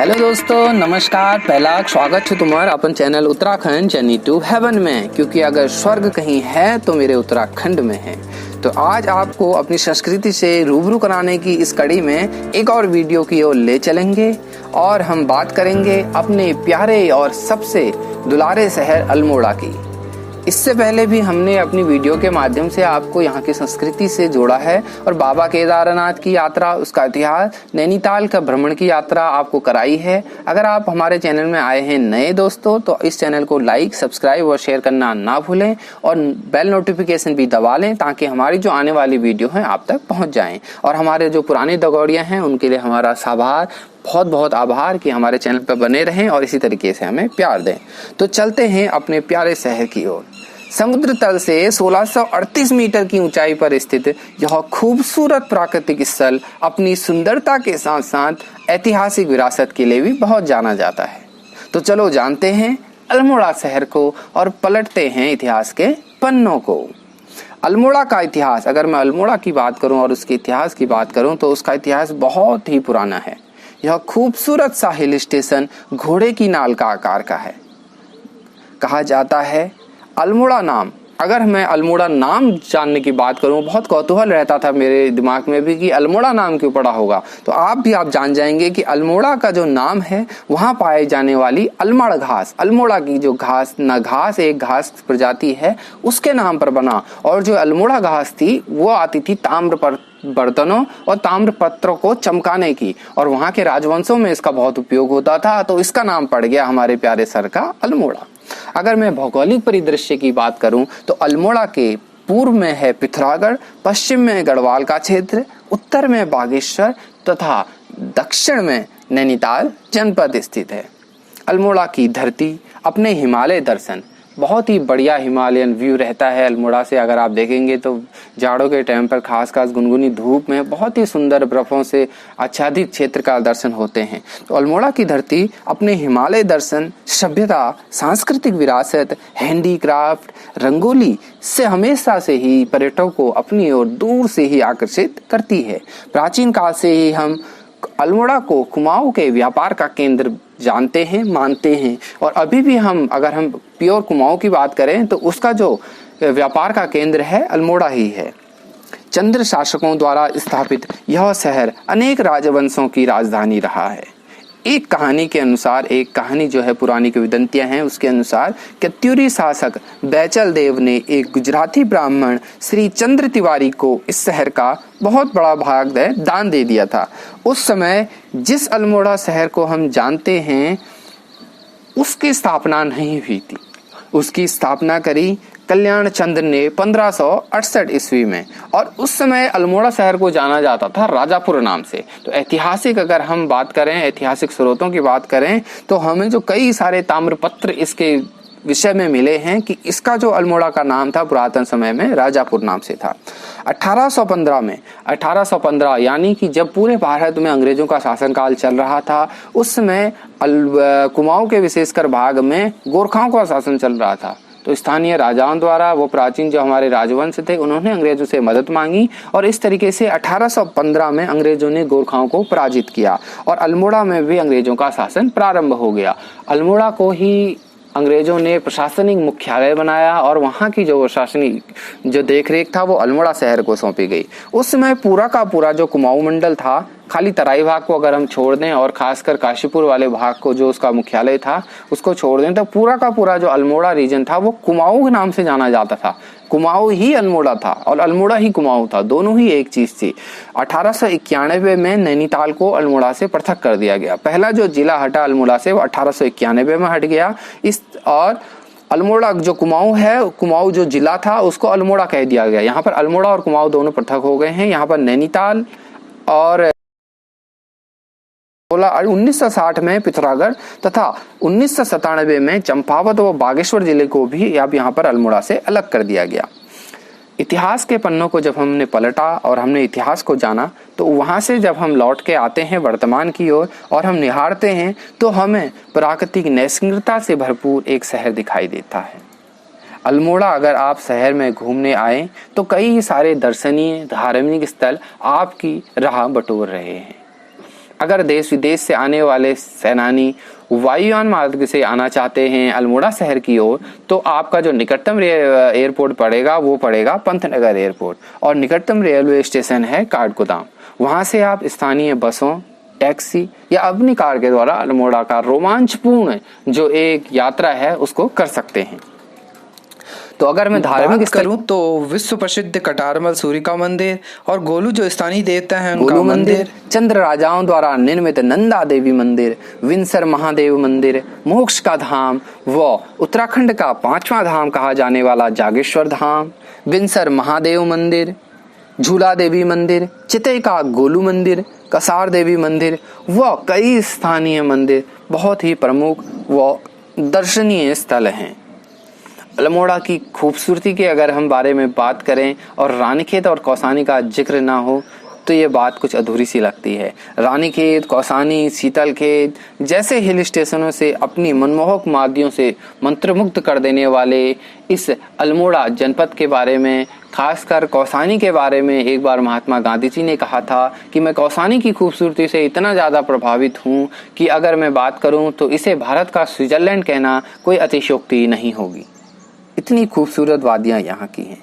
Hello दोस्तों, नमस्कार। पहला स्वागत है तुम्हारा अपन channel Uttarakhand journey to heaven में, क्योंकि अगर स्वर्ग कहीं है तो मेरे उत्तराखंड में है। तो आज आपको अपनी संस्कृति से रूबरू कराने की इस कड़ी में एक और वीडियो की ओर ले चलेंगे और हम बात करेंगे अपने प्यारे और सबसे दुलारे शहर अल्मोड़ा की। इससे पहले भी हमने अपनी वीडियो के माध्यम से आपको यहाँ की संस्कृति से जोड़ा है और बाबा केदारनाथ की यात्रा, उसका इतिहास, नैनीताल का भ्रमण की यात्रा आपको कराई है। अगर आप हमारे चैनल में आए हैं नए दोस्तों तो इस चैनल को लाइक, सब्सक्राइब और शेयर करना ना भूलें और बेल नोटिफिकेशन भी दबा लें ताकि हमारी जो आने वाली वीडियो है आप तक पहुँच जाएँ। और हमारे जो पुराने दगौड़िया हैं उनके लिए हमारा आभार, बहुत बहुत आभार कि हमारे चैनल पर बने रहें और इसी तरीके से हमें प्यार दें। तो चलते हैं अपने प्यारे शहर की ओर। समुद्र तल से 1638 मीटर की ऊंचाई पर स्थित यह खूबसूरत प्राकृतिक स्थल अपनी सुंदरता के साथ साथ ऐतिहासिक विरासत के लिए भी बहुत जाना जाता है। तो चलो जानते हैं अल्मोड़ा शहर को और पलटते हैं इतिहास के पन्नों को। अल्मोड़ा का इतिहास, अगर मैं अल्मोड़ा की बात करूं और उसके इतिहास की बात करूं तो उसका इतिहास बहुत ही पुराना है। यह खूबसूरत सा हिल स्टेशन घोड़े की नाल का आकार का है। कहा जाता है अल्मोड़ा नाम, अगर मैं अल्मोड़ा नाम जानने की बात करूं, बहुत कौतूहल रहता था मेरे दिमाग में भी कि अल्मोड़ा नाम क्यों पड़ा होगा। तो आप जान जाएंगे कि अल्मोड़ा का जो नाम है वहां पाए जाने वाली अल्मड़ घास, अल्मोड़ा की जो घास एक घास प्रजाति है उसके नाम पर बना। और जो अल्मोड़ा घास थी वो आती थी ताम्र पर बर्तनों और ताम्र पत्रों को चमकाने की, और वहां के राजवंशों में इसका बहुत उपयोग होता था, तो इसका नाम पड़ गया हमारे प्यारे शहर का अल्मोड़ा। अगर मैं भौगोलिक परिदृश्य की बात करूं तो अल्मोड़ा के पूर्व में है पिथौरागढ़, पश्चिम में गढ़वाल का क्षेत्र, उत्तर में बागेश्वर तथा दक्षिण में नैनीताल जनपद स्थित है। अल्मोड़ा की धरती अपने हिमालय दर्शन, बहुत ही बढ़िया हिमालयन व्यू रहता है अल्मोड़ा से। अगर आप देखेंगे तो जाड़ों के टाइम पर खास गुनगुनी धूप में बहुत ही सुंदर बर्फों से आच्छादित क्षेत्र का दर्शन होते हैं। तो अल्मोड़ा की धरती अपने हिमालय दर्शन, सभ्यता, सांस्कृतिक विरासत, हैंडीक्राफ्ट, रंगोली से हमेशा से ही पर्यटकों को अपनी ओर दूर से ही आकर्षित करती है। प्राचीन काल से ही हम अल्मोड़ा को कुमाऊं के व्यापार का केंद्र जानते हैं, मानते हैं, और अभी भी अगर हम प्योर कुमाऊं की बात करें तो उसका जो व्यापार का केंद्र है अल्मोड़ा ही है। चंद्र शासकों द्वारा स्थापित यह शहर अनेक राजवंशों की राजधानी रहा है। एक कहानी के अनुसार, एक कहानी जो है पुरानी किंवदंतियां हैं उसके अनुसार, कत्यूरी शासक बैचल देव ने एक गुजराती ब्राह्मण श्री चंद्र तिवारी को इस शहर का बहुत बड़ा भाग दान दे दिया था। उस समय जिस अल्मोड़ा शहर को हम जानते हैं उसकी स्थापना नहीं हुई थी। उसकी स्थापना करी कल्याण चंद्र ने 1568 ईस्वी में, और उस समय अल्मोड़ा शहर को जाना जाता था राजापुर नाम से। तो ऐतिहासिक अगर हम बात करें, ऐतिहासिक स्रोतों की बात करें तो हमें जो कई सारे ताम्रपत्र इसके विषय में मिले हैं कि इसका जो अल्मोड़ा का नाम था पुरातन समय में राजापुर नाम से था। 1815 यानी कि जब पूरे भारत में अंग्रेजों का शासनकाल चल रहा था, उस समय कुमाऊं के विशेषकर भाग में गोरखाओं का शासन चल रहा था। तो स्थानीय राजाओं द्वारा, वो प्राचीन जो हमारे राजवंश थे, उन्होंने अंग्रेजों से मदद मांगी और इस तरीके से 1815 में अंग्रेजों ने गोरखाओं को पराजित किया और अल्मोड़ा में भी अंग्रेजों का शासन प्रारंभ हो गया। अल्मोड़ा को ही अंग्रेजों ने प्रशासनिक मुख्यालय बनाया और वहाँ की जो प्रशासनिक जो देखरेख था वो अल्मोड़ा शहर को सौंपी गई। उस समय पूरा का पूरा जो कुमाऊं मंडल था, खाली तराई भाग को अगर हम छोड़ दें और खासकर काशीपुर वाले भाग को जो उसका मुख्यालय था उसको छोड़ दें, तो पूरा का पूरा जो अल्मोड़ा रीजन था वो कुमाऊं के नाम से जाना जाता था। कुमाऊं ही अल्मोड़ा था और अल्मोड़ा ही कुमाऊं था, दोनों ही एक चीज थी। 1891 में नैनीताल को अल्मोड़ा से पृथक कर दिया गया। पहला जो जिला हटा अल्मोड़ा से वो 1891 में हट गया। और अल्मोड़ा जो कुमाऊं है, कुमाऊं जो जिला था उसको अल्मोड़ा कह दिया गया। यहाँ पर अल्मोड़ा और कुमाऊं दोनों पृथक हो गए हैं। यहाँ पर नैनीताल और 1960 में पिथौरागढ़ तथा 1997 में चंपावत व बागेश्वर जिले को भी अब यहाँ पर अल्मोड़ा से अलग कर दिया गया। इतिहास के पन्नों को जब हमने पलटा और हमने इतिहास को जाना, तो वहाँ से जब हम लौट के आते हैं वर्तमान की ओर और हम निहारते हैं तो हमें प्राकृतिक नैसर्गिकता से भरपूर एक शहर दिखाई देता है। अल्मोड़ा अगर आप शहर में घूमने आए तो कई सारे दर्शनीय धार्मिक स्थल आपकी राह बटोर रहे हैं। अगर देश विदेश से आने वाले सैलानी वायुयान मार्ग से आना चाहते हैं अल्मोड़ा शहर की ओर, तो आपका जो निकटतम एयरपोर्ट पड़ेगा वो पड़ेगा पंतनगर एयरपोर्ट, और निकटतम रेलवे स्टेशन है काठगोदाम। वहां से आप स्थानीय बसों, टैक्सी या अपनी कार के द्वारा अल्मोड़ा का रोमांचपूर्ण जो एक यात्रा है उसको कर सकते हैं। तो अगर मैं धार्मिक करूं तो विश्व प्रसिद्ध कटारमल सूर्य का मंदिर और गोलू जो स्थानीय देवता है उनका गोलू मंदिर, चंद्र राजाओं द्वारा निर्मित नंदा देवी मंदिर, विंसर महादेव मंदिर, मोक्ष का धाम व उत्तराखंड का 5वां धाम कहा जाने वाला जागेश्वर धाम, विंसर महादेव मंदिर, झूला देवी मंदिर, चितई का गोलू मंदिर, कसार देवी मंदिर व कई स्थानीय मंदिर बहुत ही प्रमुख व दर्शनीय स्थल हैं। अल्मोड़ा की खूबसूरती के अगर हम बारे में बात करें और रानीखेत और कौसानी का जिक्र ना हो तो ये बात कुछ अधूरी सी लगती है। रानीखेत, कौसानी, शीतलखेत जैसे हिल स्टेशनों से अपनी मनमोहक वादियों से मंत्रमुग्ध कर देने वाले इस अल्मोड़ा जनपद के बारे में, खासकर कौसानी के बारे में एक बार महात्मा गांधी जी ने कहा था कि मैं कौसानी की खूबसूरती से इतना ज़्यादा प्रभावित हूँ कि अगर मैं बात करूँ तो इसे भारत का स्विट्जरलैंड कहना कोई अतिशयोक्ति नहीं होगी। इतनी खूबसूरत वादियां यहाँ की हैं।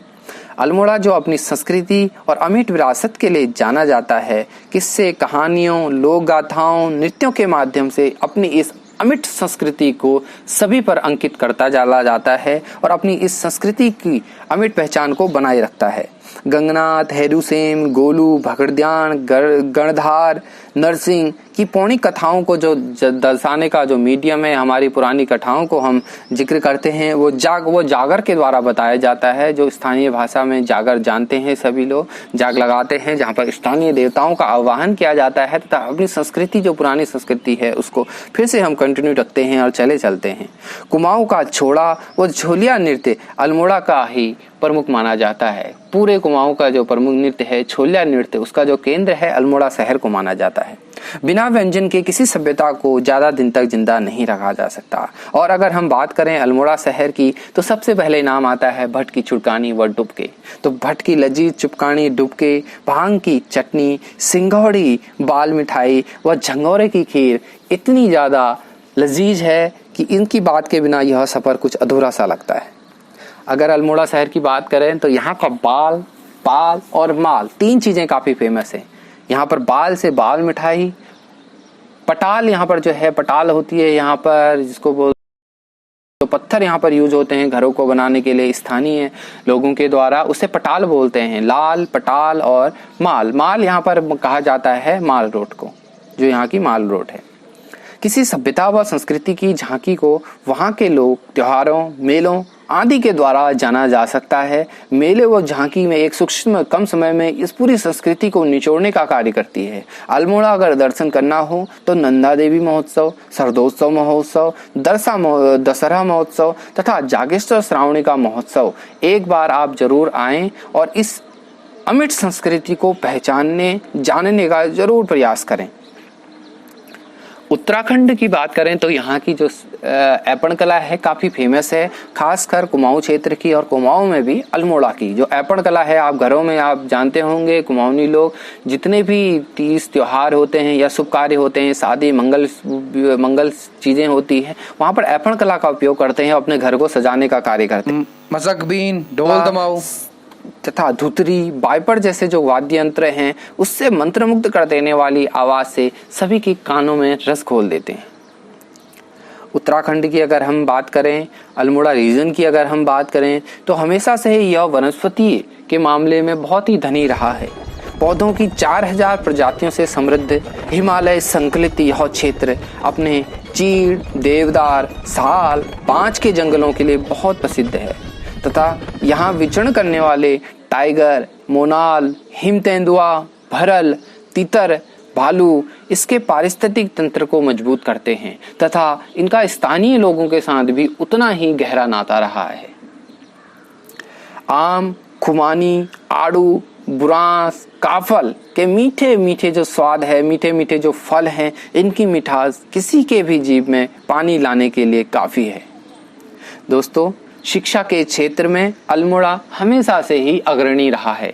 अल्मोड़ा जो अपनी संस्कृति और अमिट विरासत के लिए जाना जाता है, किस्से, कहानियों, लोक गाथाओं, नृत्यों के माध्यम से अपनी इस अमिट संस्कृति को सभी पर अंकित करता चला जाता है और अपनी इस संस्कृति की अमिट पहचान को बनाए रखता है। गंगनाथ, हेरुसेम, गोलू, भगड़द्यान, गणधार, नरसिंह की पौराणिक कथाओं को जो दर्शाने का जो मीडियम है, हमारी पुरानी कथाओं को हम जिक्र करते हैं, वो जागर के द्वारा बताया जाता है। जो स्थानीय भाषा में जागर जानते हैं सभी लोग, जाग लगाते हैं जहाँ पर स्थानीय देवताओं का आह्वान किया जाता है तथा अपनी संस्कृति जो पुरानी संस्कृति है उसको फिर से हम कंटिन्यू रखते हैं और चले चलते हैं। कुमाऊं का छोड़ा व झोलिया नृत्य अल्मोड़ा का ही प्रमुख माना जाता है। पूरे कुमाऊं का जो प्रमुख नृत्य है छोलिया नृत्य, उसका जो केंद्र है अल्मोड़ा शहर को माना जाता है। बिना व्यंजन के किसी सभ्यता को ज्यादा दिन तक जिंदा नहीं रखा जा सकता। और अगर हम बात करें अल्मोड़ा शहर की तो सबसे पहले नाम आता है भट्ट की चुटकानी व डुबके। तो भट्ट की लजीज चुटकानी, डुबके, भांग की चटनी, सिंघौड़ी, बाल मिठाई व झंगोरे की खीर इतनी ज्यादा लजीज है कि इनकी बात के बिना यह सफर कुछ अधूरा सा लगता है। अगर अल्मोड़ा शहर की बात करें तो यहाँ का बाल, पाल और माल, तीन चीजें काफी फेमस है। यहाँ पर बाल से बाल मिठाई, पटाल यहाँ पर जो है पटाल होती है यहाँ पर, जिसको बोल तो पत्थर यहाँ पर यूज होते हैं घरों को बनाने के लिए स्थानीय लोगों के द्वारा, उसे पटाल बोलते हैं। लाल, पटाल और माल यहाँ पर कहा जाता है माल रोड को, जो यहाँ की माल रोड है। किसी सभ्यता व संस्कृति की झांकी को वहाँ के लोग त्योहारों, मेलों आदि के द्वारा जाना जा सकता है। मेले व झांकी में एक सूक्ष्म कम समय में इस पूरी संस्कृति को निचोड़ने का कार्य करती है। अल्मोड़ा अगर दर्शन करना हो तो नंदा देवी महोत्सव, शरदोत्सव महोत्सव, दशहरा महोत्सव तथा जागेश्वर श्रावणी का महोत्सव एक बार आप जरूर आएं और इस अमिट संस्कृति को पहचानने, जानने का जरूर प्रयास करें। उत्तराखंड की बात करें तो यहाँ की जो ऐपण कला है काफ़ी फेमस है, खासकर कुमाऊं क्षेत्र की और कुमाऊं में भी अल्मोड़ा की जो ऐपण कला है। आप घरों में आप जानते होंगे कुमाऊनी लोग जितने भी तीज त्योहार होते हैं या शुभ कार्य होते हैं, शादी मंगल चीज़ें होती हैं, वहाँ पर ऐपण कला का उपयोग करते हैं, अपने घर को सजाने का कार्य करते हैं। मसक बीन, ढोल दमाऊ तथा धुतरी, बाइपर जैसे जो वाद्य यंत्र हैं उससे मंत्रमुग्ध कर देने वाली आवाज से सभी के कानों में रस घोल देते हैं। उत्तराखंड की अगर हम बात करें, अल्मोड़ा रीजन की अगर हम बात करें तो हमेशा से ही यह वनस्पति के मामले में बहुत ही धनी रहा है। पौधों की 4000 प्रजातियों से समृद्ध हिमालय संकलित यह क्षेत्र अपने चीड़, देवदार, साल, पांच के जंगलों के लिए बहुत प्रसिद्ध है तथा यहाँ विचरण करने वाले टाइगर, मोनाल, हिम तेंदुआ, भरल, तीतर, भालू इसके पारिस्थितिक तंत्र को मजबूत करते हैं तथा इनका स्थानीय लोगों के साथ भी उतना ही गहरा नाता रहा है। आम, खुमानी, आड़ू, बुरांस, काफल के मीठे मीठे जो स्वाद है, मीठे मीठे जो फल हैं, इनकी मिठास किसी के भी जीभ में पानी लाने के लिए काफी है। दोस्तों, शिक्षा के क्षेत्र में अल्मोड़ा हमेशा से ही अग्रणी रहा है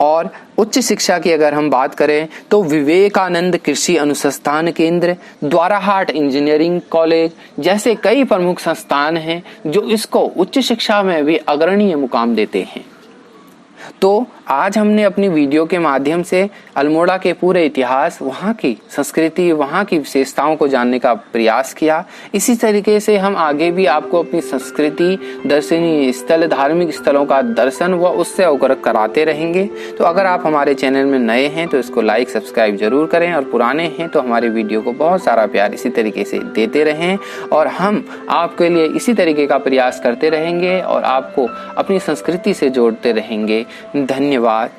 और उच्च शिक्षा की अगर हम बात करें तो विवेकानंद कृषि अनुसंधान केंद्र, द्वाराहाट इंजीनियरिंग कॉलेज जैसे कई प्रमुख संस्थान हैं जो इसको उच्च शिक्षा में भी अग्रणीय मुकाम देते हैं। तो आज हमने अपनी वीडियो के माध्यम से अल्मोड़ा के पूरे इतिहास, वहाँ की संस्कृति, वहाँ की विशेषताओं को जानने का प्रयास किया। इसी तरीके से हम आगे भी आपको अपनी संस्कृति, दर्शनीय स्थल, धार्मिक स्थलों का दर्शन व उससे अवगत कराते रहेंगे। तो अगर आप हमारे चैनल में नए हैं तो इसको लाइक सब्सक्राइब जरूर करें, और पुराने हैं तो हमारे वीडियो को बहुत सारा प्यार इसी तरीके से देते रहें, और हम आपके लिए इसी तरीके का प्रयास करते रहेंगे और आपको अपनी संस्कृति से जोड़ते रहेंगे। धन्यवाद।